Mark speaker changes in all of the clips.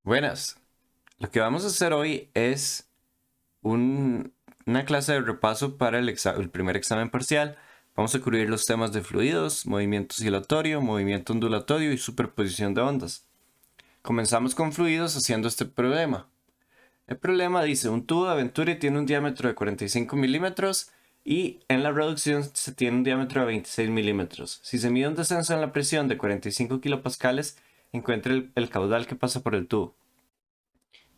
Speaker 1: Buenas. Lo que vamos a hacer hoy es una clase de repaso para el primer examen parcial. Vamos a cubrir los temas de fluidos, movimiento oscilatorio, movimiento ondulatorio y superposición de ondas. Comenzamos con fluidos haciendo este problema. El problema dice, un tubo de Venturi tiene un diámetro de 45 milímetros y en la reducción se tiene un diámetro de 26 milímetros. Si se mide un descenso en la presión de 45 kilopascales, encuentre el caudal que pasa por el tubo.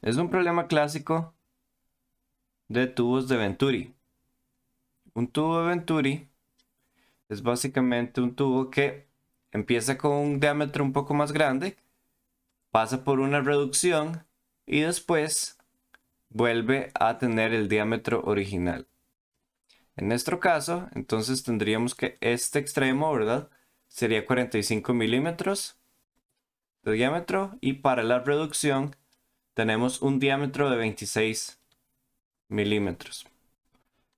Speaker 1: Es un problema clásico de tubos de Venturi. Un tubo de Venturi es básicamente un tubo que empieza con un diámetro un poco más grande, pasa por una reducción y después vuelve a tener el diámetro original. En nuestro caso, entonces tendríamos que este extremo, ¿verdad? Sería 45 milímetros de diámetro y para la reducción tenemos un diámetro de 26 milímetros.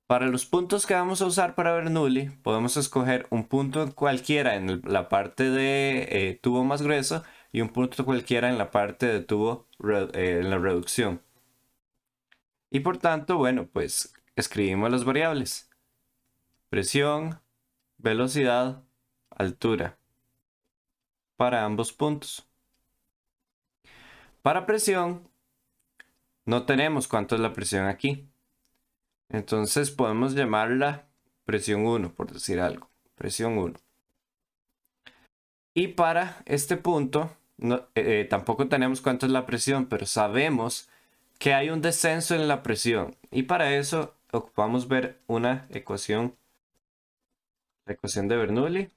Speaker 1: Para los puntos que vamos a usar para Bernoulli, podemos escoger un punto cualquiera en la parte de tubo más grueso y un punto cualquiera en la parte de tubo en la reducción. Y por tanto, bueno, pues escribimos las variables. Presión, velocidad, altura. Para ambos puntos. Para presión, no tenemos cuánto es la presión aquí. Entonces podemos llamarla presión 1, por decir algo. Presión 1. Y para este punto, tampoco tenemos cuánto es la presión, pero sabemos que hay un descenso en la presión. Y para eso ocupamos ver una ecuación, la ecuación de Bernoulli,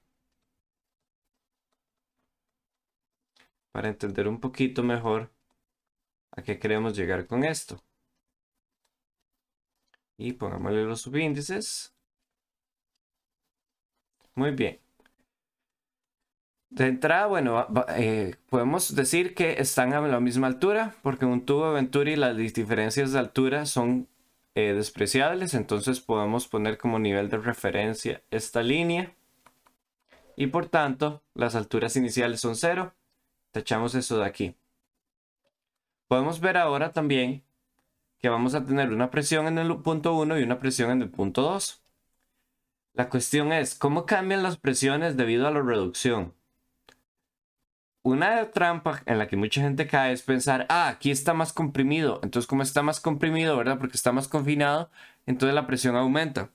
Speaker 1: para entender un poquito mejor a qué queremos llegar con esto. Y pongámosle los subíndices. Muy bien. De entrada, bueno, podemos decir que están a la misma altura, porque en un tubo de Venturi las diferencias de altura son despreciables, entonces podemos poner como nivel de referencia esta línea. Y por tanto, las alturas iniciales son 0. Tachamos eso de aquí. Podemos ver ahora también que vamos a tener una presión en el punto 1 y una presión en el punto 2. La cuestión es, ¿cómo cambian las presiones debido a la reducción? Una trampa en la que mucha gente cae es pensar, aquí está más comprimido. Entonces, como está más comprimido, ¿verdad? Porque está más confinado, entonces la presión aumenta.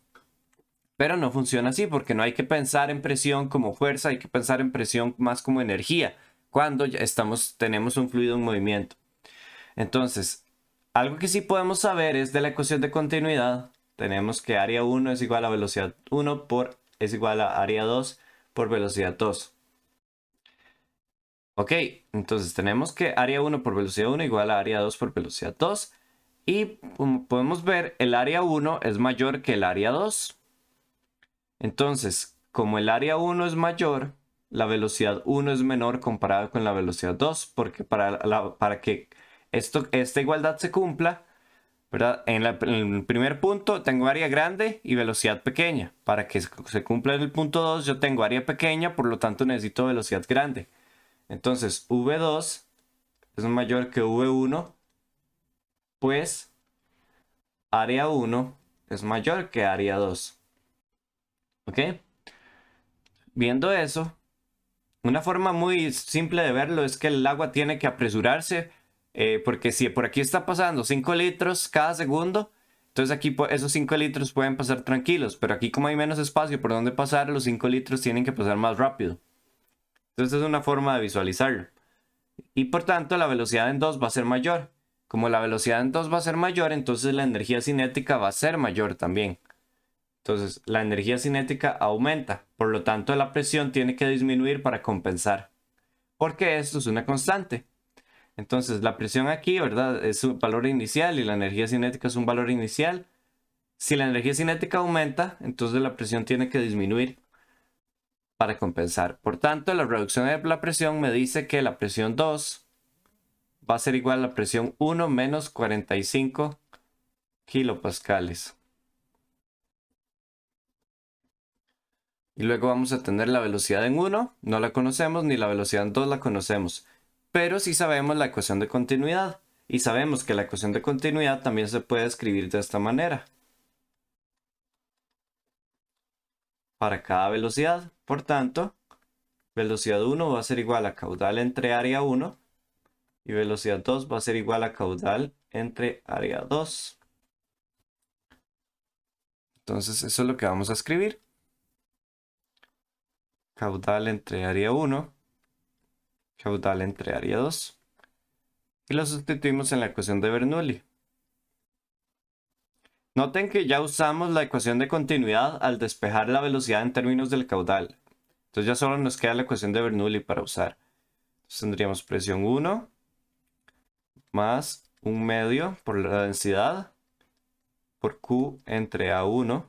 Speaker 1: Pero no funciona así, porque no hay que pensar en presión como fuerza, hay que pensar en presión más como energía, cuando ya tenemos un fluido en movimiento. Entonces, algo que sí podemos saber es de la ecuación de continuidad. Tenemos que área 1 es igual a velocidad 1 es igual a área 2 por velocidad 2. Ok, entonces tenemos que área 1 por velocidad 1 igual a área 2 por velocidad 2. Y como podemos ver, el área 1 es mayor que el área 2. Entonces, como el área 1 es mayor, la velocidad 1 es menor comparada con la velocidad 2. Porque para que esta igualdad se cumpla, ¿verdad? En el primer punto tengo área grande y velocidad pequeña. Para que se cumpla en el punto 2 yo tengo área pequeña, por lo tanto necesito velocidad grande. Entonces V2 es mayor que V1, pues área 1 es mayor que área 2. ¿Ok? Viendo eso, una forma muy simple de verlo es que el agua tiene que apresurarse, porque si por aquí está pasando 5 litros cada segundo, entonces aquí esos 5 litros pueden pasar tranquilos, pero aquí como hay menos espacio por donde pasar, los 5 litros tienen que pasar más rápido. Entonces es una forma de visualizarlo. Y por tanto la velocidad en 2 va a ser mayor. Como la velocidad en 2 va a ser mayor, entonces la energía cinética va a ser mayor también. Entonces la energía cinética aumenta, por lo tanto la presión tiene que disminuir para compensar. Porque esto es una constante. Entonces la presión aquí, ¿verdad? Es un valor inicial y la energía cinética es un valor inicial. Si la energía cinética aumenta, entonces la presión tiene que disminuir para compensar. Por tanto, la reducción de la presión me dice que la presión 2 va a ser igual a la presión 1 menos 45 kilopascales. Y luego vamos a tener la velocidad en 1, no la conocemos, ni la velocidad en 2 la conocemos. pero sí sabemos la ecuación de continuidad. Y sabemos que la ecuación de continuidad también se puede escribir de esta manera. Para cada velocidad. Por tanto, velocidad 1 va a ser igual a caudal entre área 1. Y velocidad 2 va a ser igual a caudal entre área 2. Entonces eso es lo que vamos a escribir. Caudal entre área 1. Caudal entre área 2. Y lo sustituimos en la ecuación de Bernoulli. Noten que ya usamos la ecuación de continuidad al despejar la velocidad en términos del caudal. Entonces ya solo nos queda la ecuación de Bernoulli para usar. Entonces tendríamos presión 1 más 1/2 por la densidad por Q entre A1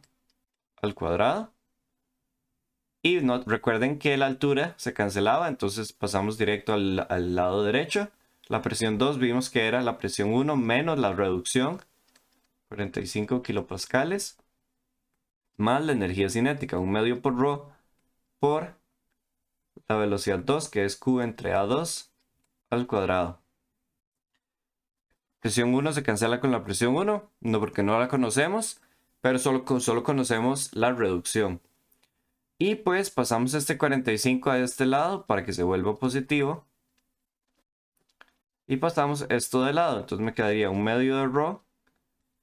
Speaker 1: al cuadrado. Y recuerden que la altura se cancelaba, entonces pasamos directo al lado derecho. La presión 2 vimos que era la presión 1 menos la reducción, 45 kilopascales, más la energía cinética, 1/2 por ρ por la velocidad 2, que es Q entre A2 al cuadrado. Presión 1 se cancela con la presión 1, no porque no la conocemos, pero solo conocemos la reducción. Y pues pasamos este 45 a este lado para que se vuelva positivo. Y pasamos esto de lado, entonces me quedaría 1/2 de ρ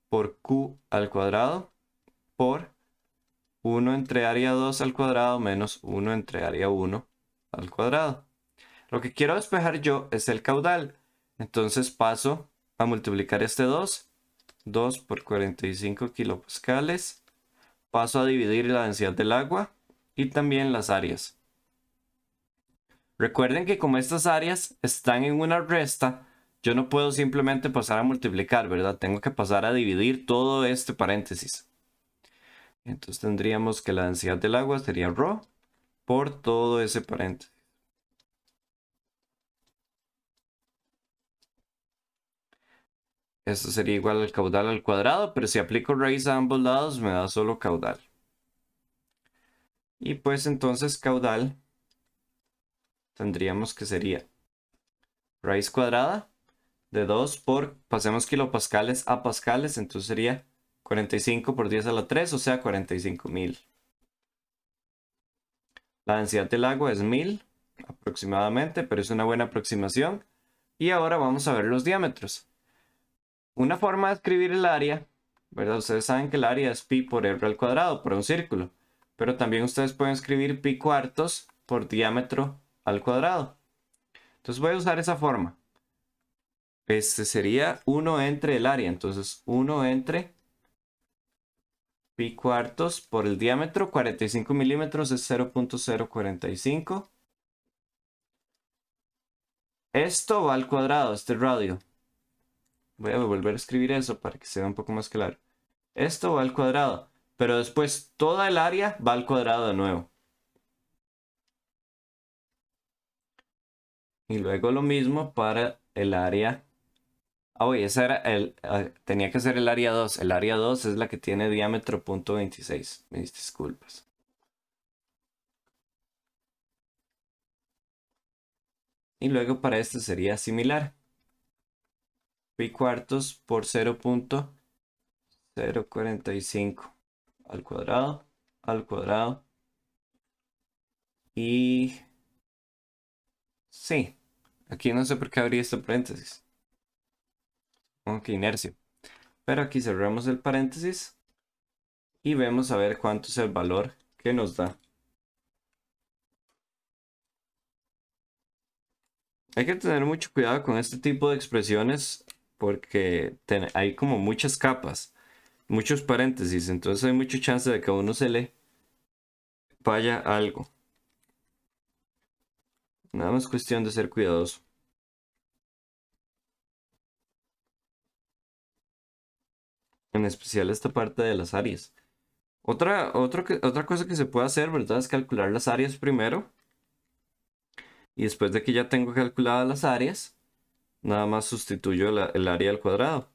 Speaker 1: por Q al cuadrado por 1 entre área 2 al cuadrado menos 1 entre área 1 al cuadrado. Lo que quiero despejar yo es el caudal. Entonces paso a multiplicar este 2. 2 por 45 kilopascales. Paso a dividir la densidad del agua y también las áreas. Recuerden que como estas áreas están en una resta, yo no puedo simplemente pasar a multiplicar, ¿verdad? Tengo que pasar a dividir todo este paréntesis. Entonces tendríamos que la densidad del agua sería ρ por todo ese paréntesis. Esto sería igual al caudal al cuadrado, pero si aplico raíz a ambos lados me da solo caudal. Y pues entonces caudal tendríamos que sería raíz cuadrada de 2 por, pasemos kilopascales a pascales, entonces sería 45 por 10 a la 3, o sea 45.000. La densidad del agua es 1000 aproximadamente, pero es una buena aproximación. Y ahora vamos a ver los diámetros. Una forma de escribir el área, ¿verdad? Ustedes saben que el área es pi por r al cuadrado, por un círculo. Pero también ustedes pueden escribir pi cuartos por diámetro al cuadrado. Entonces voy a usar esa forma. Este sería 1 entre el área. Entonces 1 entre pi cuartos por el diámetro. 45 milímetros es 0.045. Esto va al cuadrado, este radio. Voy a volver a escribir eso para que sea un poco más claro. Esto va al cuadrado, pero después toda el área va al cuadrado de nuevo. Y luego lo mismo para el área. Ese era tenía que ser el área 2. El área 2 es la que tiene diámetro 0.26. Mis disculpas. Y luego para este sería similar. Pi cuartos por 0.045 al cuadrado. Y sí, aquí no sé por qué abrí este paréntesis. Ok, inercia. Pero aquí cerramos el paréntesis y vemos a ver cuánto es el valor que nos da. Hay que tener mucho cuidado con este tipo de expresiones porque hay como muchas capas, muchos paréntesis, entonces hay mucha chance de que a uno se le vaya algo. Nada más cuestión de ser cuidadoso. En especial esta parte de las áreas. Otra cosa que se puede hacer, ¿verdad? Es calcular las áreas primero. Y después de que ya tengo calculadas las áreas, nada más sustituyo el área al cuadrado.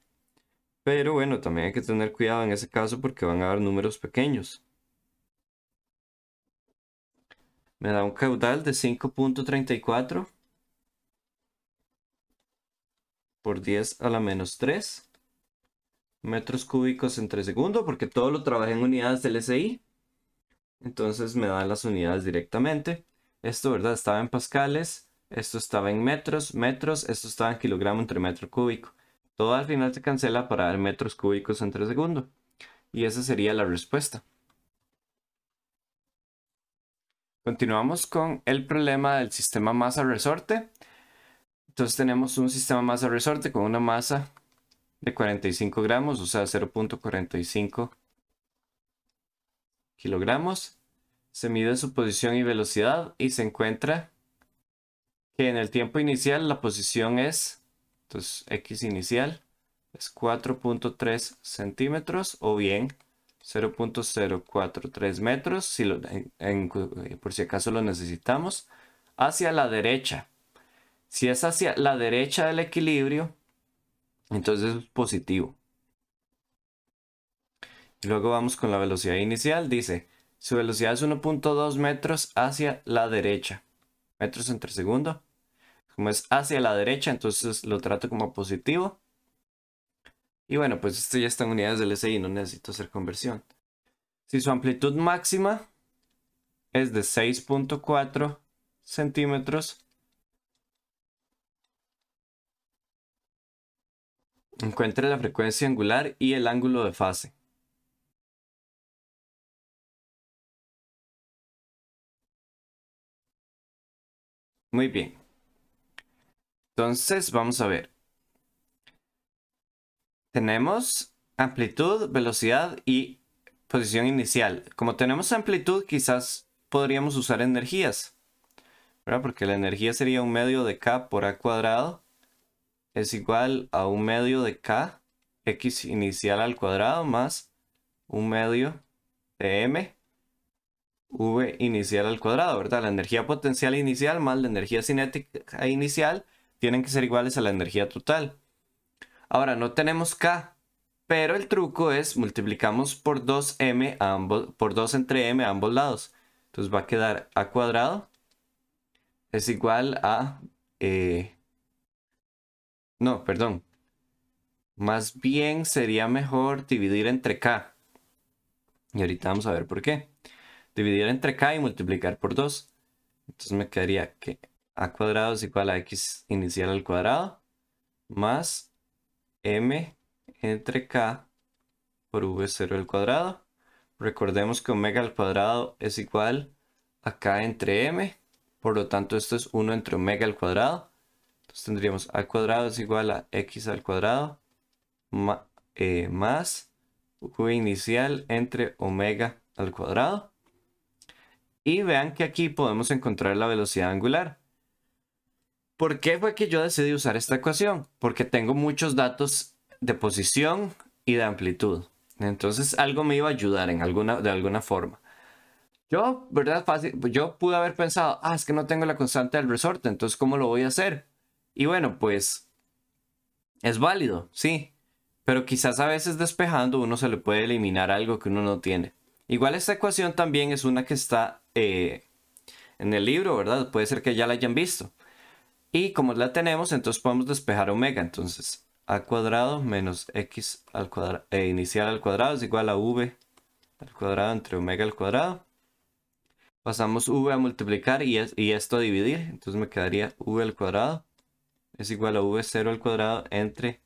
Speaker 1: Pero bueno, también hay que tener cuidado en ese caso porque van a haber números pequeños. Me da un caudal de 5.34. por 10 a la menos 3 metros cúbicos entre segundo, porque todo lo trabajé en unidades del SI. Entonces me dan las unidades directamente. Esto, ¿verdad? Estaba en pascales, esto estaba en metros, esto estaba en kilogramo entre metro cúbico. Todo al final se cancela para dar metros cúbicos entre segundo. Y esa sería la respuesta. Continuamos con el problema del sistema masa-resorte. Entonces tenemos un sistema masa-resorte con una masa de 45 gramos, o sea, 0.45 kilogramos. Se mide su posición y velocidad y se encuentra que en el tiempo inicial la posición es, entonces x inicial es 4.3 centímetros o bien 0.043 metros, si por si acaso lo necesitamos, hacia la derecha. Si es hacia la derecha del equilibrio, entonces es positivo. Y luego vamos con la velocidad inicial. Dice, su velocidad es 1.2 metros hacia la derecha. Metros entre segundo. Como es hacia la derecha, entonces lo trato como positivo. Y bueno, pues esto ya está en unidades del SI, no necesito hacer conversión. Si su amplitud máxima es de 6.4 centímetros, encuentre la frecuencia angular y el ángulo de fase. Muy bien. Entonces, vamos a ver. Tenemos amplitud, velocidad y posición inicial. Como tenemos amplitud, quizás podríamos usar energías, ¿verdad? Porque la energía sería un medio de K por A cuadrado. Es igual a un medio de K, X inicial al cuadrado, más un medio de M, V inicial al cuadrado, ¿verdad? La energía potencial inicial más la energía cinética inicial tienen que ser iguales a la energía total. Ahora, no tenemos K, pero el truco es multiplicamos por 2M por 2 entre M a ambos lados. Entonces va a quedar A cuadrado es igual a... no, perdón. Más bien sería mejor dividir entre K. Y ahorita vamos a ver por qué. Dividir entre K y multiplicar por 2. Entonces me quedaría que A cuadrado es igual a X inicial al cuadrado más M entre K por V0 al cuadrado. Recordemos que omega al cuadrado es igual a K entre M. Por lo tanto, esto es 1 entre omega al cuadrado. Entonces tendríamos A cuadrado es igual a X al cuadrado más V inicial entre omega al cuadrado. Y vean que aquí podemos encontrar la velocidad angular. ¿Por qué fue que yo decidí usar esta ecuación? Porque tengo muchos datos de posición y de amplitud. Entonces algo me iba a ayudar de alguna forma. Yo, ¿verdad? Fácil, yo pude haber pensado, es que no tengo la constante del resorte, entonces ¿cómo lo voy a hacer? Y bueno, pues es válido, sí. Pero quizás a veces despejando uno se le puede eliminar algo que uno no tiene. Igual esta ecuación también es una que está en el libro, ¿verdad? Puede ser que ya la hayan visto. Y como la tenemos, entonces podemos despejar omega. Entonces, a cuadrado menos x al cuadrado, inicial al cuadrado es igual a v al cuadrado entre omega al cuadrado. Pasamos v a multiplicar y esto a dividir. Entonces me quedaría v al cuadrado es igual a v0 al cuadrado entre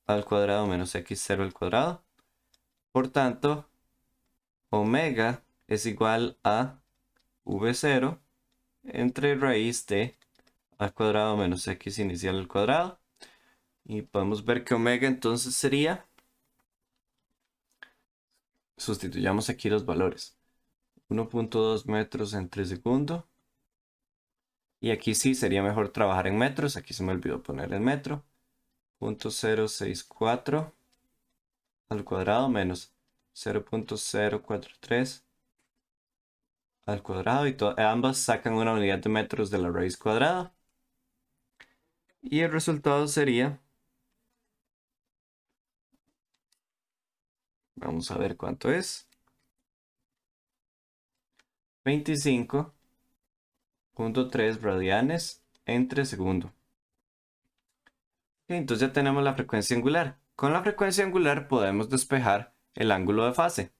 Speaker 1: al cuadrado menos x0 al cuadrado. Por tanto, omega es igual a v0 entre raíz de al cuadrado menos x inicial al cuadrado. Y podemos ver que omega entonces sería, sustituyamos aquí los valores, 1.2 metros entre segundo. Y aquí sí sería mejor trabajar en metros, aquí se me olvidó poner el metro. 0.064 al cuadrado menos 0.043 al cuadrado. Y ambas sacan una unidad de metros de la raíz cuadrada. Y el resultado sería, vamos a ver cuánto es, 25.3 radianes entre segundo. Entonces ya tenemos la frecuencia angular. Con la frecuencia angular podemos despejar el ángulo de fase.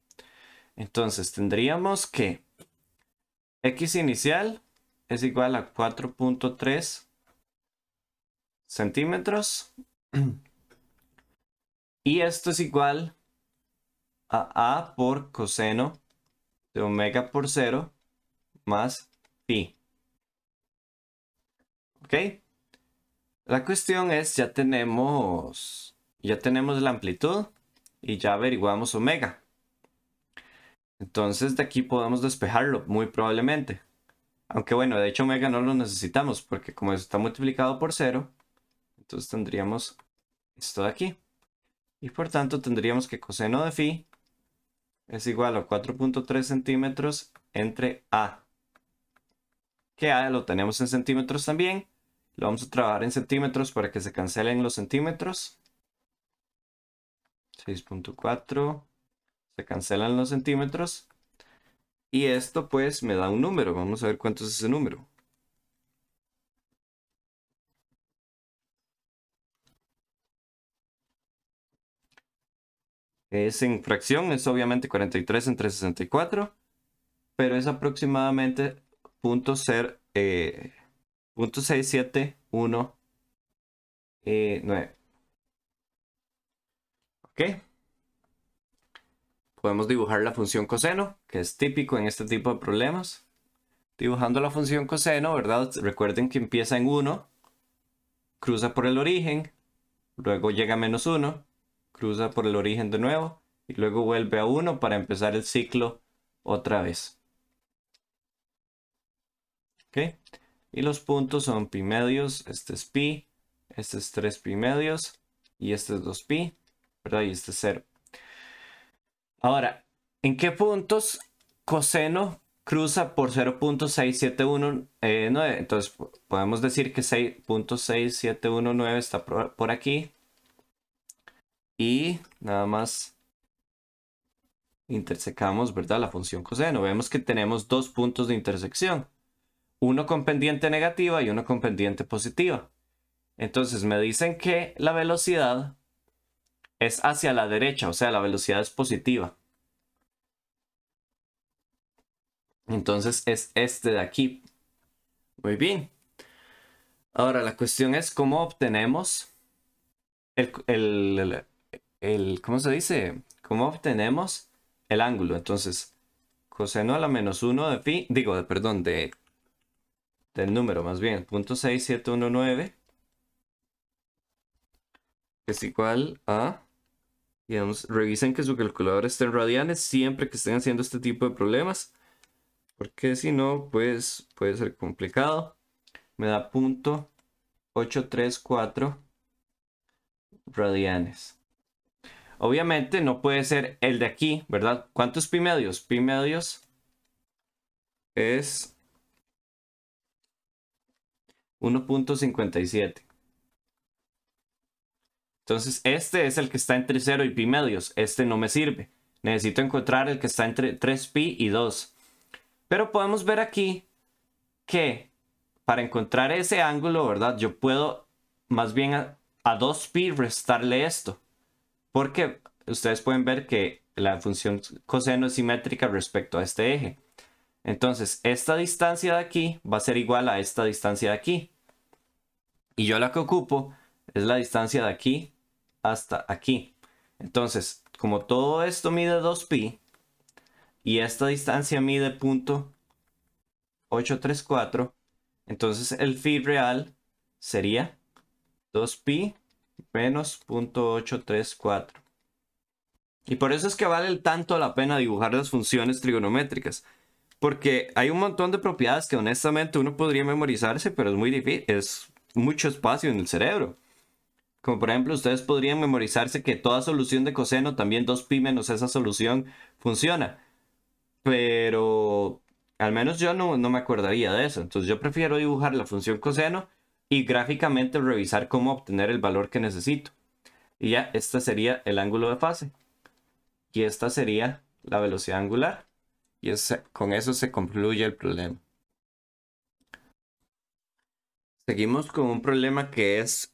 Speaker 1: Entonces tendríamos que x inicial es igual a 4.3 centímetros. Y esto es igual a por coseno de omega por 0 más pi. ¿Ok? La cuestión es, ya tenemos la amplitud y ya averiguamos omega. Entonces de aquí podemos despejarlo, muy probablemente. Aunque bueno, de hecho omega no lo necesitamos porque como está multiplicado por 0, entonces tendríamos esto de aquí. Y por tanto tendríamos que coseno de phi es igual a 4.3 centímetros entre A. Que A lo tenemos en centímetros también. Lo vamos a trabajar en centímetros para que se cancelen los centímetros. 6.4. Se cancelan los centímetros. Y esto pues me da un número. Vamos a ver cuánto es ese número. Es en fracción, es obviamente 43 entre 64. Pero es aproximadamente 0.6719. ¿Ok? Podemos dibujar la función coseno, que es típico en este tipo de problemas. Dibujando la función coseno, ¿verdad? Recuerden que empieza en 1, cruza por el origen, luego llega a -1, cruza por el origen de nuevo, y luego vuelve a 1 para empezar el ciclo otra vez. ¿Ok? Y los puntos son pi medios, este es pi, este es 3 pi medios, y este es 2 pi, ¿verdad? Y este es 0. Ahora, ¿en qué puntos coseno cruza por 0.6719? Entonces podemos decir que 6.6719 está por aquí. Y nada más intersecamos, ¿verdad? La función coseno. Vemos que tenemos dos puntos de intersección. Uno con pendiente negativa y uno con pendiente positiva. Entonces me dicen que la velocidad es hacia la derecha, o sea, la velocidad es positiva. Entonces es este de aquí. Muy bien. Ahora la cuestión es cómo obtenemos ¿cómo se dice? ¿Cómo obtenemos el ángulo? Entonces, coseno a la -1 de pi, perdón, del número más bien, 0.6719 es igual a, digamos, revisen que su calculadora esté en radianes siempre que estén haciendo este tipo de problemas, porque si no, pues puede ser complicado. Me da 0.834 radianes. Obviamente no puede ser el de aquí, ¿verdad? ¿Cuántos pi medios? Pi medios es 1.57. Entonces este es el que está entre 0 y pi medios. Este no me sirve. Necesito encontrar el que está entre 3 pi y 2. Pero podemos ver aquí que para encontrar ese ángulo, ¿verdad? Yo puedo más bien a 2 pi restarle esto. Porque ustedes pueden ver que la función coseno es simétrica respecto a este eje. Entonces, esta distancia de aquí va a ser igual a esta distancia de aquí. Y yo la que ocupo es la distancia de aquí hasta aquí. Entonces, como todo esto mide 2pi y esta distancia mide 0.834, entonces el phi real sería 2pi menos 0.834. Y por eso es que vale tanto la pena dibujar las funciones trigonométricas. Porque hay un montón de propiedades que honestamente uno podría memorizarse, pero es muy difícil, es mucho espacio en el cerebro. Como por ejemplo, ustedes podrían memorizarse que toda solución de coseno, también 2pi menos esa solución, funciona. Pero al menos yo no me acordaría de eso. Entonces yo prefiero dibujar la función coseno y gráficamente revisar cómo obtener el valor que necesito. Y ya, este sería el ángulo de fase. Y esta sería la velocidad angular. Y con eso se concluye el problema. Seguimos con un problema que es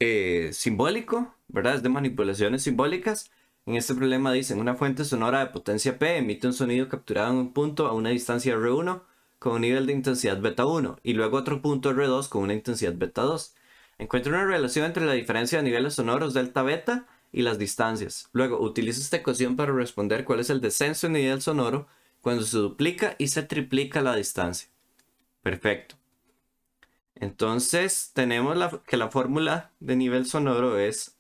Speaker 1: simbólico, ¿verdad? Es de manipulaciones simbólicas. En este problema dicen, una fuente sonora de potencia P emite un sonido capturado en un punto a una distancia R1 con un nivel de intensidad beta 1 y luego otro punto R2 con una intensidad beta 2. Encuentra una relación entre la diferencia de niveles sonoros delta beta y las distancias. Luego, utiliza esta ecuación para responder cuál es el descenso en nivel sonoro cuando se duplica y se triplica la distancia. Perfecto. Entonces tenemos que la fórmula de nivel sonoro es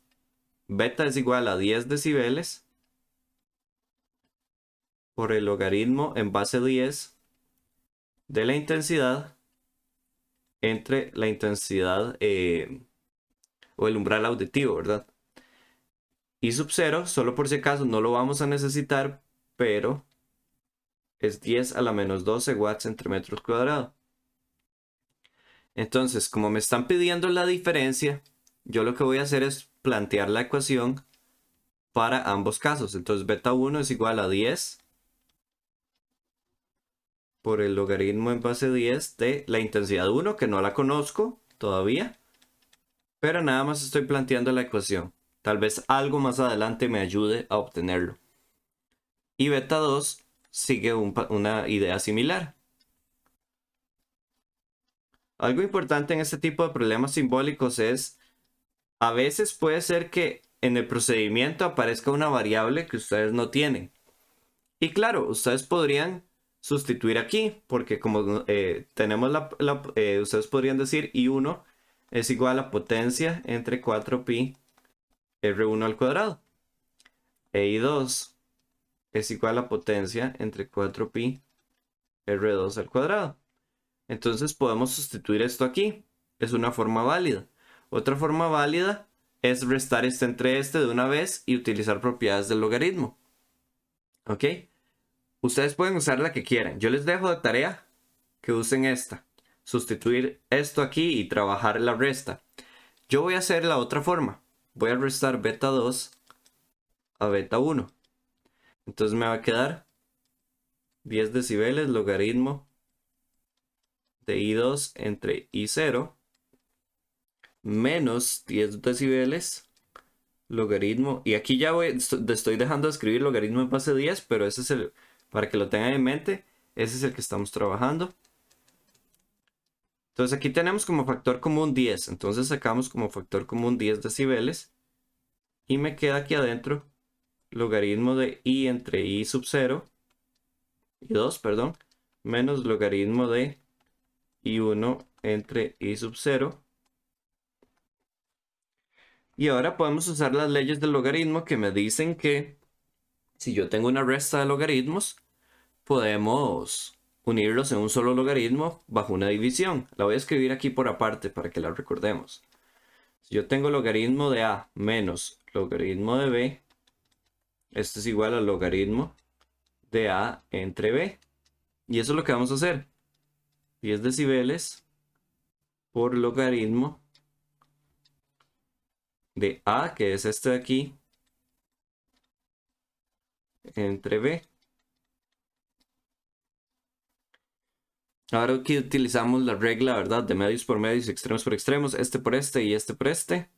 Speaker 1: beta es igual a 10 decibeles por el logaritmo en base 10 de la intensidad entre la intensidad o el umbral auditivo, ¿verdad? Y sub 0, solo por si acaso no lo vamos a necesitar, pero es 10 a la menos 12 watts entre metros cuadrados. Entonces, como me están pidiendo la diferencia, yo lo que voy a hacer es plantear la ecuación para ambos casos. Entonces, beta 1 es igual a 10 por el logaritmo en base 10 de la intensidad 1, que no la conozco todavía, pero nada más estoy planteando la ecuación. Tal vez algo más adelante me ayude a obtenerlo. Y beta 2 sigue una idea similar. Algo importante en este tipo de problemas simbólicos es, a veces puede ser que en el procedimiento aparezca una variable que ustedes no tienen. Y claro, ustedes podrían sustituir aquí, porque como tenemos ustedes podrían decir I1 es igual a potencia entre 4pi R1 al cuadrado. E I2 es igual a potencia entre 4pi R2 al cuadrado. Entonces podemos sustituir esto aquí. Es una forma válida. Otra forma válida es restar este entre este de una vez y utilizar propiedades del logaritmo. ¿Ok? Ustedes pueden usar la que quieran. Yo les dejo de tarea que usen esta. Sustituir esto aquí y trabajar la resta. Yo voy a hacer la otra forma. Voy a restar beta 2 a beta 1. Entonces me va a quedar 10 decibeles logaritmo de I2 entre I0 menos 10 decibeles logaritmo. Y aquí ya estoy dejando de escribir logaritmo en base 10, pero ese es el, para que lo tengan en mente, ese es el que estamos trabajando. Entonces aquí tenemos como factor común 10. Entonces sacamos como factor común 10 decibeles. Y me queda aquí adentro logaritmo de I entre I sub 0. I2, perdón. Menos logaritmo de I1 entre I sub 0. Y ahora podemos usar las leyes del logaritmo que me dicen que si yo tengo una resta de logaritmos, podemos unirlos en un solo logaritmo bajo una división. La voy a escribir aquí por aparte para que la recordemos. Si yo tengo logaritmo de A menos logaritmo de B, esto es igual al logaritmo de A entre B. Y eso es lo que vamos a hacer. 10 decibeles por logaritmo de A, que es este de aquí, entre B. Ahora aquí utilizamos la regla, ¿verdad? De medios por medios, extremos por extremos, este por este y este por este.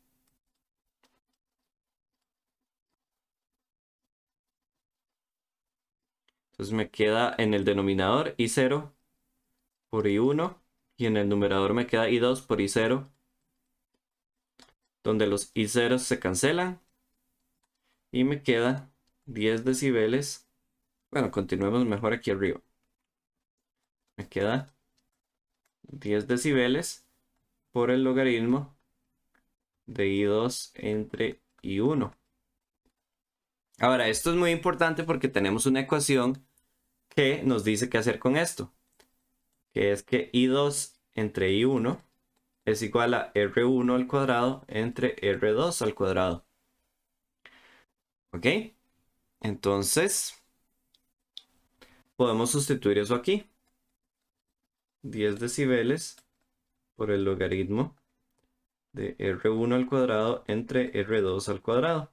Speaker 1: Entonces me queda en el denominador I0 por I1 y en el numerador me queda I2 por I0, donde los I0 se cancelan y me queda 10 decibeles. Bueno, continuemos mejor aquí arriba. Me queda 10 decibeles por el logaritmo de I2 entre I1. Ahora, esto es muy importante porque tenemos una ecuación que nos dice qué hacer con esto, que es que I2 entre I1 es igual a R1 al cuadrado entre R2 al cuadrado. ¿Ok? Entonces, podemos sustituir eso aquí. 10 decibeles por el logaritmo de R1 al cuadrado entre R2 al cuadrado.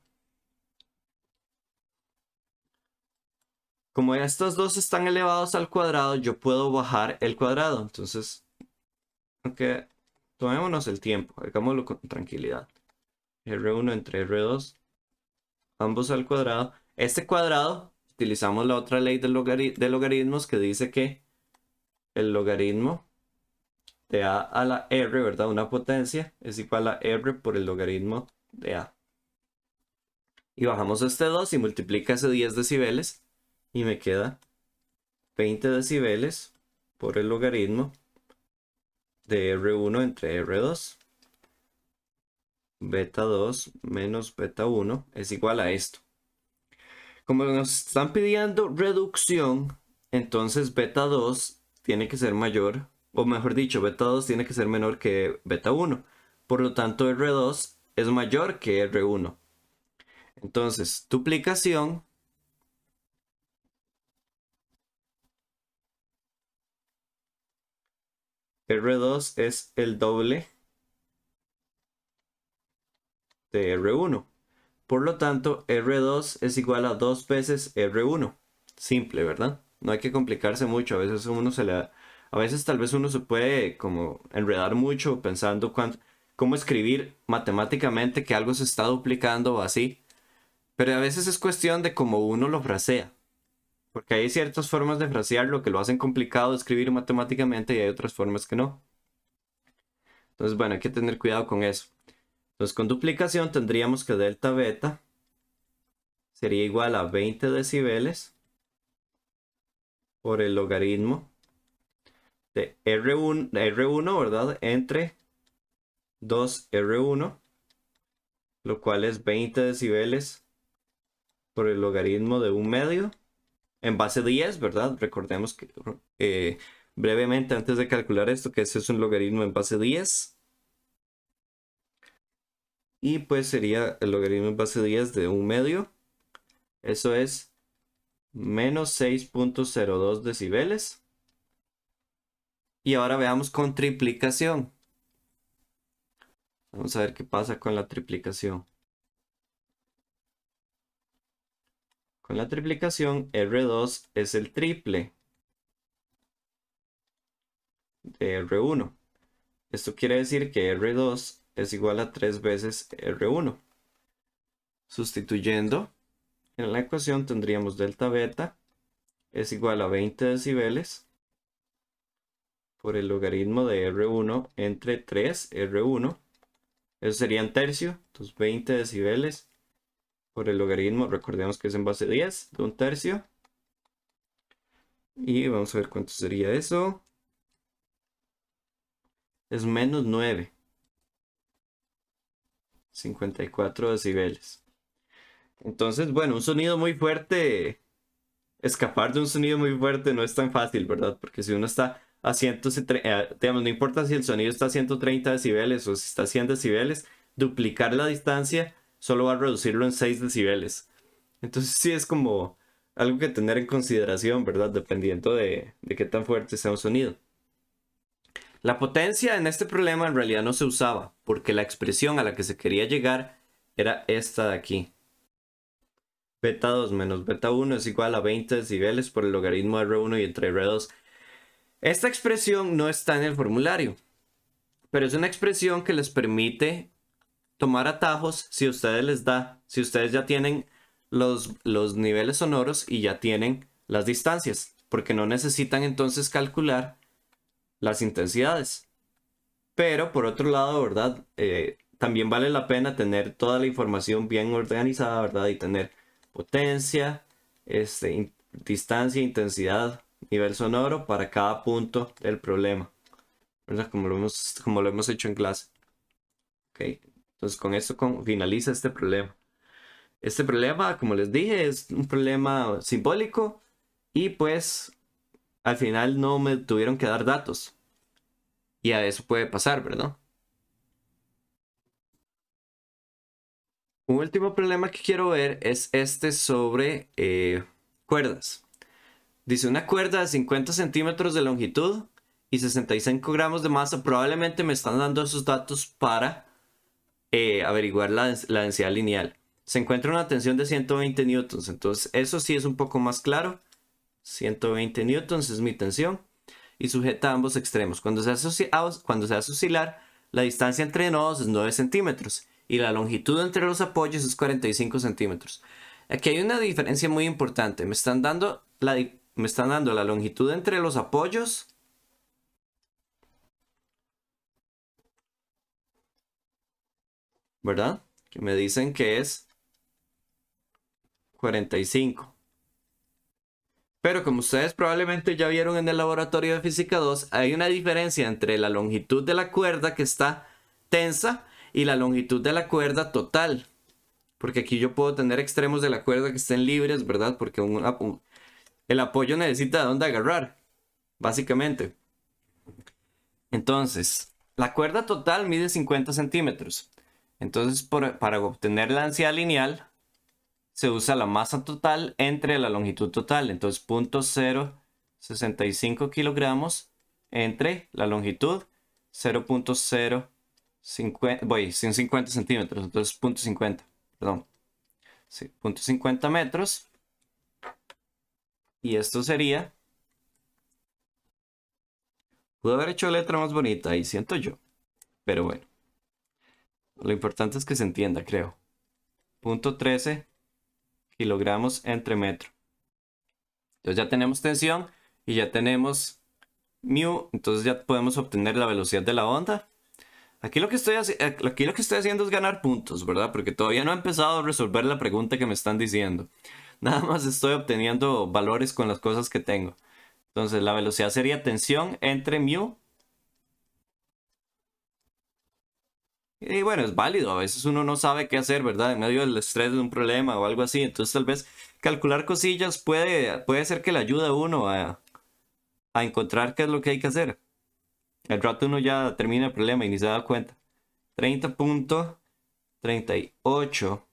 Speaker 1: Como estos dos están elevados al cuadrado, yo puedo bajar el cuadrado. Entonces tomémonos el tiempo, hagámoslo con tranquilidad. R1 entre R2, ambos al cuadrado. Este cuadrado, utilizamos la otra ley de logaritmos que dice que el logaritmo de a a la r, ¿verdad? Una potencia es igual a r por el logaritmo de a. Y bajamos este 2 y multiplica ese 10 decibeles y me queda 20 decibeles por el logaritmo de R1 entre R2. Beta 2 menos beta 1 es igual a esto. Como nos están pidiendo reducción, entonces beta 2 tiene que ser mayor, o mejor dicho, beta 2 tiene que ser menor que beta 1. Por lo tanto, R2 es mayor que R1. Entonces, duplicación R2 es el doble de R1. Por lo tanto, R2 es igual a 2 veces R1. Simple, ¿verdad? No hay que complicarse mucho. A veces a veces tal vez uno se puede como enredar mucho pensando cómo escribir matemáticamente que algo se está duplicando o así. Pero a veces es cuestión de cómo uno lo frasea. Porque hay ciertas formas de frasearlo que lo hacen complicado de escribir matemáticamente y hay otras formas que no. Entonces, bueno, hay que tener cuidado con eso. Entonces, con duplicación tendríamos que delta beta sería igual a 20 decibeles por el logaritmo de R1, ¿verdad? Entre 2R1, lo cual es 20 decibeles por el logaritmo de 1/2 en base 10, ¿verdad? Recordemos que brevemente antes de calcular esto, que ese es un logaritmo en base 10. Y pues sería el logaritmo en base 10 de 1/2. Eso es menos 6.02 decibeles. Y ahora veamos con triplicación. Vamos a ver qué pasa con la triplicación. Con la triplicación, R2 es el triple de R1. Esto quiere decir que R2 es igual a 3 veces R1. Sustituyendo en la ecuación tendríamos delta beta es igual a 20 decibeles por el logaritmo de R1 entre 3 R1. Eso sería un tercio, entonces 20 decibeles por el logaritmo, recordemos que es en base 10, de un tercio. Y vamos a ver cuánto sería eso. Es menos 9. 54 decibeles. Entonces, bueno, un sonido muy fuerte, escapar de un sonido muy fuerte no es tan fácil, ¿verdad? Porque si uno está a 130, digamos, no importa si el sonido está a 130 decibeles o si está a 100 decibeles, duplicar la distancia solo va a reducirlo en 6 decibeles. Entonces sí es como algo que tener en consideración, ¿verdad? Dependiendo de qué tan fuerte sea un sonido. La potencia en este problema en realidad no se usaba, porque la expresión a la que se quería llegar era esta de aquí. Beta 2 menos beta 1 es igual a 20 decibeles por el logaritmo de R1 y entre R2. Esta expresión no está en el formulario, pero es una expresión que les permite tomar atajos si ustedes ya tienen los niveles sonoros y ya tienen las distancias, porque no necesitan entonces calcular las intensidades. Pero por otro lado, ¿verdad? También vale la pena tener toda la información bien organizada, ¿verdad? Y tener potencia, distancia, intensidad, nivel sonoro para cada punto del problema, ¿verdad? Como lo hemos hecho en clase. Ok, entonces con esto finaliza este problema. Este problema, como les dije, es un problema simbólico y pues al final no me tuvieron que dar datos. Y a eso puede pasar, ¿verdad? Un último problema que quiero ver es este sobre cuerdas. Dice una cuerda de 50 centímetros de longitud y 65 gramos de masa. Probablemente me están dando esos datos para averiguar la densidad lineal. Se encuentra una tensión de 120 newtons. Entonces eso sí es un poco más claro. 120 newtons es mi tensión. Y sujeta a ambos extremos. Cuando se hace oscilar, la distancia entre nodos es 9 centímetros y la longitud entre los apoyos es 45 centímetros. Aquí hay una diferencia muy importante. Me están dando la longitud entre los apoyos. ¿Verdad? Que me dicen que es 45. Pero como ustedes probablemente ya vieron en el laboratorio de física 2, hay una diferencia entre la longitud de la cuerda que está tensa y la longitud de la cuerda total. Porque aquí yo puedo tener extremos de la cuerda que estén libres, ¿verdad? Porque el apoyo necesita de dónde agarrar, básicamente. Entonces, la cuerda total mide 50 centímetros. Entonces, para obtener la ansiedad lineal, se usa la masa total entre la longitud total. Entonces, 0.065 kilogramos entre la longitud 150 centímetros. Entonces, 0.50, perdón. Sí, 0.50 metros. Y esto sería... Pude haber hecho letra más bonita ahí, siento yo. Pero bueno. Lo importante es que se entienda, creo. 0.13 kilogramos entre metro. Entonces ya tenemos tensión y ya tenemos mu. Entonces ya podemos obtener la velocidad de la onda. Aquí lo que estoy haciendo es ganar puntos, ¿verdad? Porque todavía no he empezado a resolver la pregunta que me están diciendo. Nada más estoy obteniendo valores con las cosas que tengo. Entonces la velocidad sería tensión entre mu. Y bueno, es válido. A veces uno no sabe qué hacer, ¿verdad? En medio del estrés de un problema o algo así. Entonces tal vez calcular cosillas puede ser que le ayude a uno a encontrar qué es lo que hay que hacer. Al rato uno ya termina el problema y ni se da cuenta. 30.38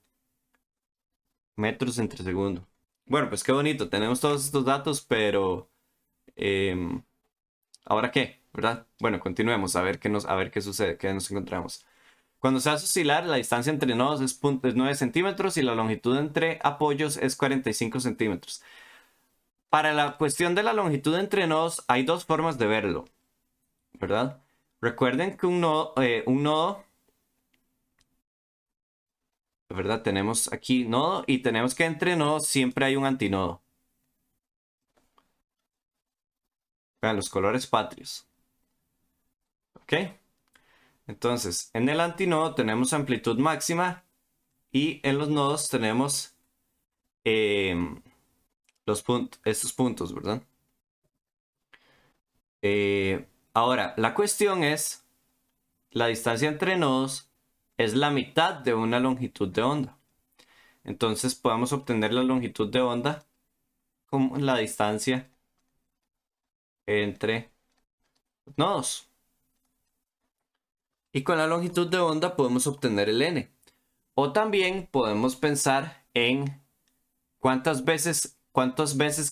Speaker 1: metros entre segundo. Bueno, pues qué bonito. Tenemos todos estos datos, pero... ¿ahora qué? ¿Verdad? Bueno, continuemos a ver qué sucede, qué nos encontramos. Cuando se hace oscilar, la distancia entre nodos es 9 centímetros y la longitud entre apoyos es 45 centímetros. Para la cuestión de la longitud entre nodos, hay dos formas de verlo, ¿verdad? Recuerden que un nodo, ¿verdad? Tenemos aquí nodo y tenemos que entre nodos siempre hay un antinodo. Vean los colores patrios. ¿Ok? Entonces, en el antinodo tenemos amplitud máxima y en los nodos tenemos estos puntos, ¿verdad? Ahora, la cuestión es, la distancia entre nodos es la mitad de una longitud de onda. Entonces podemos obtener la longitud de onda como la distancia entre nodos. Y con la longitud de onda podemos obtener el n. O también podemos pensar en cuántas veces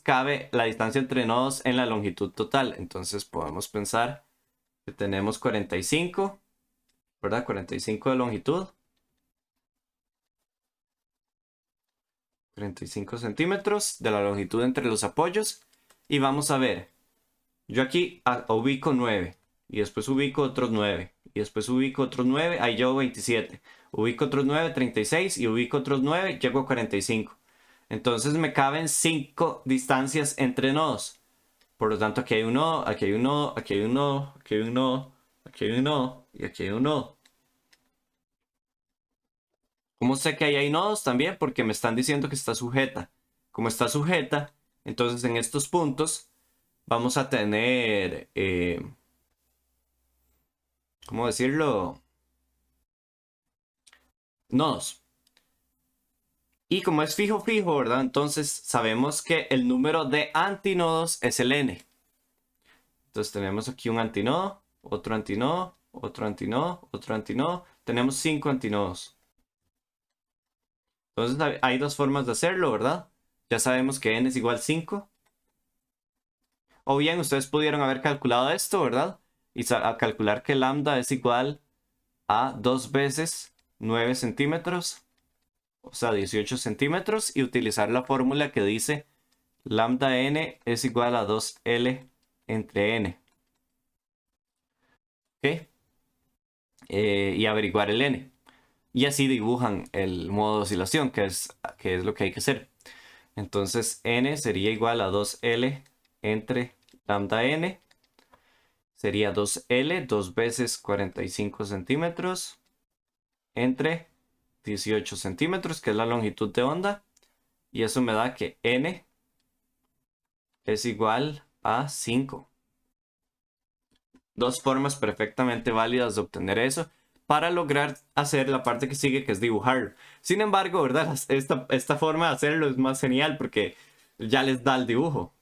Speaker 1: cabe la distancia entre nodos en la longitud total. Entonces podemos pensar que tenemos 45, ¿verdad? 45 de longitud. 45 centímetros de la longitud entre los apoyos. Y vamos a ver. Yo aquí ubico 9. Y después ubico otros 9. Y después ubico otros 9. Ahí llevo 27. Ubico otros 9, 36. Y ubico otros 9, llego a 45. Entonces me caben 5 distancias entre nodos. Por lo tanto, aquí hay un nodo, aquí hay un nodo, aquí hay un nodo, aquí hay un nodo, aquí hay un nodo y aquí hay un nodo. ¿Cómo sé que ahí hay nodos? También porque me están diciendo que está sujeta. Como está sujeta, entonces en estos puntos vamos a tener, ¿cómo decirlo? Nodos. Y como es fijo, ¿verdad? Entonces sabemos que el número de antinodos es el n. Entonces tenemos aquí un antinodo, otro antinodo, otro antinodo, otro antinodo. Tenemos 5 antinodos. Entonces hay dos formas de hacerlo, ¿verdad? Ya sabemos que n es igual a 5. O bien ustedes pudieron haber calculado esto, ¿verdad? Y a calcular que lambda es igual a 2 veces 9 centímetros. O sea, 18 centímetros. Y utilizar la fórmula que dice lambda n es igual a 2L entre n. ¿Ok? y averiguar el n. Y así dibujan el modo de oscilación, que es lo que hay que hacer. Entonces n sería igual a 2L entre lambda n. Sería 2L, 2 veces 45 centímetros, entre 18 centímetros, que es la longitud de onda. Y eso me da que n es igual a 5. Dos formas perfectamente válidas de obtener eso para lograr hacer la parte que sigue, que es dibujarlo. Sin embargo, ¿verdad? Esta forma de hacerlo es más genial porque ya les da el dibujo.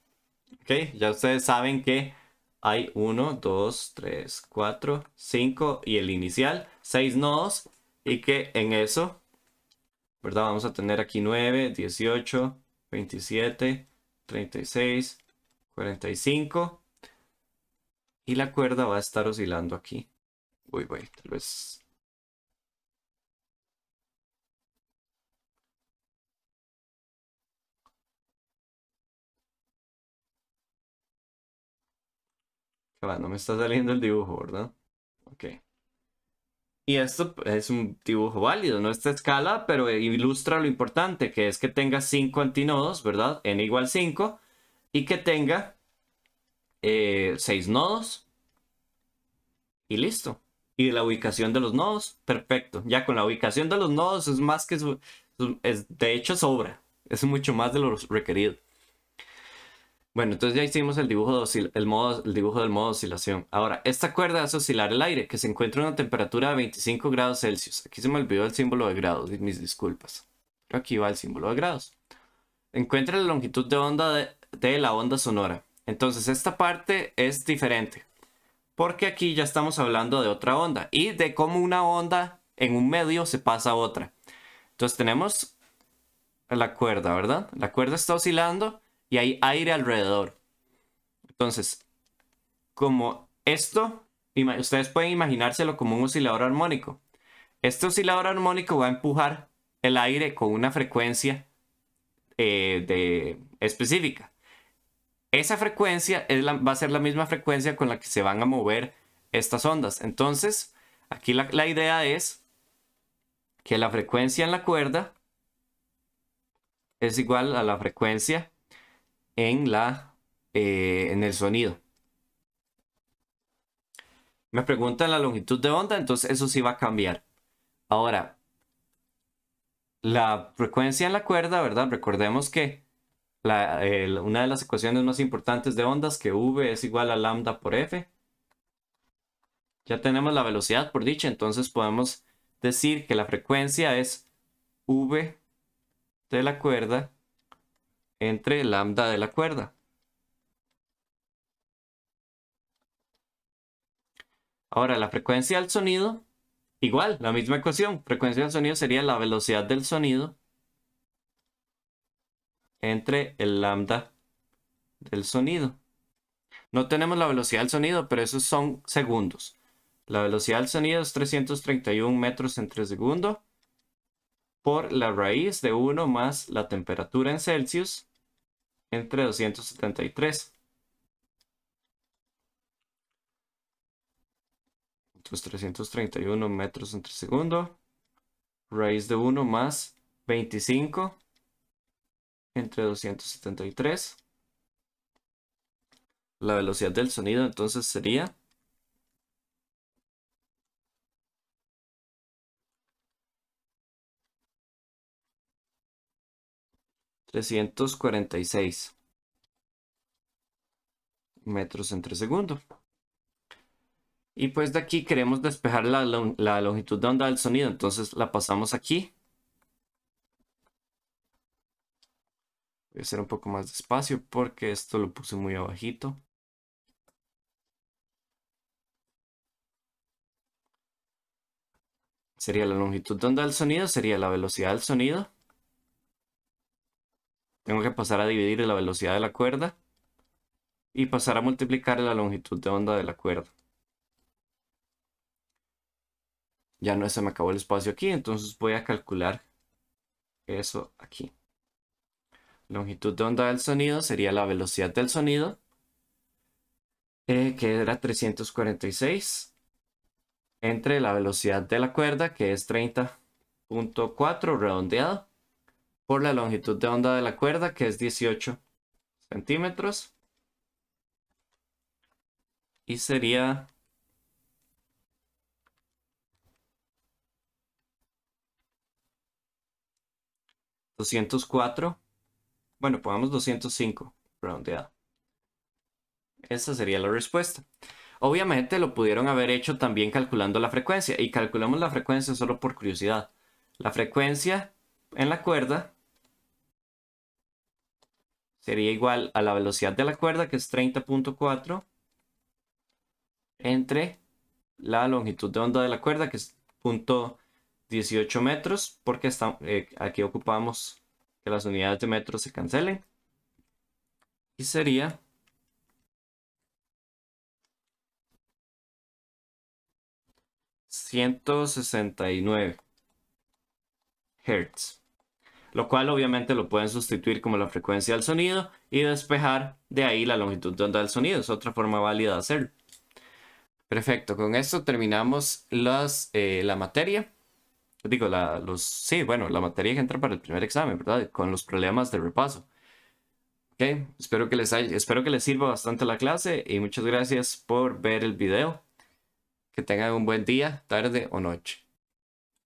Speaker 1: ¿Ok? Ya ustedes saben que hay 1, 2, 3, 4, 5 y el inicial, 6 nodos. Y que en eso, ¿verdad? Vamos a tener aquí 9, 18, 27, 36, 45. Y la cuerda va a estar oscilando aquí. Uy, tal vez. No me está saliendo el dibujo, ¿verdad? Ok. Y esto es un dibujo válido, no esta escala, pero ilustra lo importante, que es que tenga 5 antinodos, ¿verdad? N igual 5. Y que tenga 6 nodos. Y listo. Y la ubicación de los nodos, perfecto. Ya con la ubicación de los nodos es más que... de hecho sobra. Es mucho más de lo requerido. Bueno, entonces ya hicimos el dibujo, el dibujo del modo de oscilación. Ahora, esta cuerda hace oscilar el aire, que se encuentra a una temperatura de 25 grados Celsius. Aquí se me olvidó el símbolo de grados, mis disculpas. Pero aquí va el símbolo de grados. Encuentra la longitud de onda de la onda sonora. Entonces, esta parte es diferente. Porque aquí ya estamos hablando de otra onda. Y de cómo una onda en un medio se pasa a otra. Entonces tenemos la cuerda, ¿verdad? La cuerda está oscilando y hay aire alrededor. Entonces, como esto, ustedes pueden imaginárselo como un oscilador armónico. Este oscilador armónico va a empujar el aire con una frecuencia específica. Esa frecuencia va a ser la misma frecuencia con la que se van a mover estas ondas. Entonces, aquí la idea es que la frecuencia en la cuerda es igual a la frecuencia en el sonido. Me preguntan la longitud de onda, entonces eso sí va a cambiar. Ahora, la frecuencia en la cuerda, ¿verdad? Recordemos que una de las ecuaciones más importantes de ondas, que V es igual a lambda por F. Ya tenemos la velocidad por dicha, entonces podemos decir que la frecuencia es V de la cuerda entre lambda de la cuerda. Ahora, la frecuencia del sonido, igual, la misma ecuación. Frecuencia del sonido sería la velocidad del sonido entre el lambda del sonido. No tenemos la velocidad del sonido, pero esos son segundos. La velocidad del sonido es 331 metros entre segundo por la raíz de 1 más la temperatura en Celsius entre 273. Entonces 331 metros entre segundo. Raíz de 1 más 25 entre 273. La velocidad del sonido entonces sería 346 metros entre segundo. Y pues de aquí queremos despejar la longitud de onda del sonido, entonces la pasamos aquí. Voy a hacer un poco más despacio porque esto lo puse muy abajito. Sería la longitud de onda del sonido, sería la velocidad del sonido. Tengo que pasar a dividir la velocidad de la cuerda y pasar a multiplicar la longitud de onda de la cuerda. Ya no se me acabó el espacio aquí, entonces voy a calcular eso aquí. Longitud de onda del sonido sería la velocidad del sonido, que era 346 entre la velocidad de la cuerda, que es 30.4 redondeado, por la longitud de onda de la cuerda, que es 18 centímetros. Y sería 204. Bueno, pongamos 205 redondeado. Esa sería la respuesta. Obviamente lo pudieron haber hecho también calculando la frecuencia. Y calculamos la frecuencia solo por curiosidad. La frecuencia en la cuerda sería igual a la velocidad de la cuerda, que es 30.4, entre la longitud de onda de la cuerda, que es 0.18 metros, porque aquí ocupamos que las unidades de metros se cancelen. Y sería 169 Hz. Lo cual obviamente lo pueden sustituir como la frecuencia del sonido y despejar de ahí la longitud de onda del sonido. Es otra forma válida de hacerlo. Perfecto, con esto terminamos la materia. Digo, sí, bueno, la materia que entra para el primer examen, ¿verdad? Con los problemas de repaso. Ok, espero que les sirva bastante la clase y muchas gracias por ver el video. Que tengan un buen día, tarde o noche.